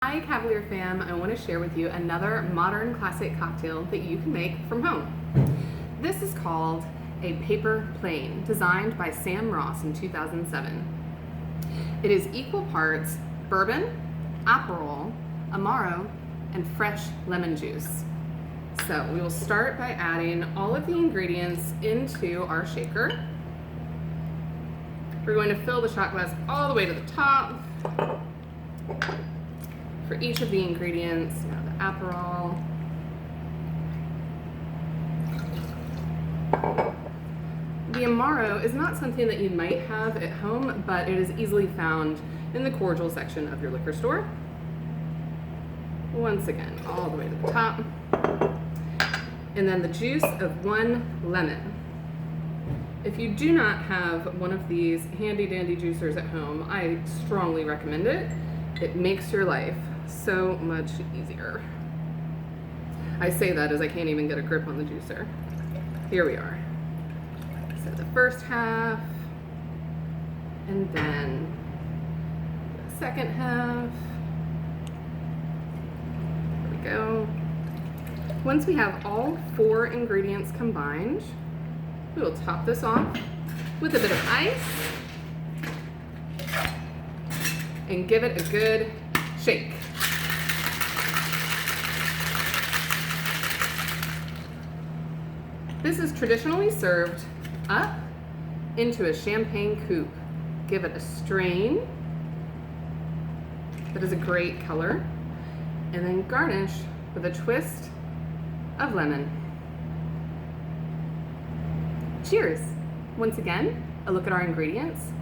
Hi Cavalier fam, I want to share with you another modern classic cocktail that you can make from home. This is called a paper plane, designed by Sam Ross in 2007. It is equal parts bourbon, Aperol, Amaro, and fresh lemon juice. So we will start by adding all of the ingredients into our shaker. We're going to fill the shot glass all the way to the top. For each of the ingredients, the Aperol, the Amaro is not something that you might have at home, but it is easily found in the cordial section of your liquor store. Once again, all the way to the top. And then the juice of 1 lemon. If you do not have one of these handy dandy juicers at home, I strongly recommend it. It makes your life so much easier. I say that as I can't even get a grip on the juicer. Here we are. So the first half, and then the second half. There we go. Once we have all 4 ingredients combined, we will top this off with a bit of ice and give it a good shake. This is traditionally served up into a champagne coupe. Give it a strain. That is a great color. And then garnish with a twist of lemon. Cheers! Once again, a look at our ingredients.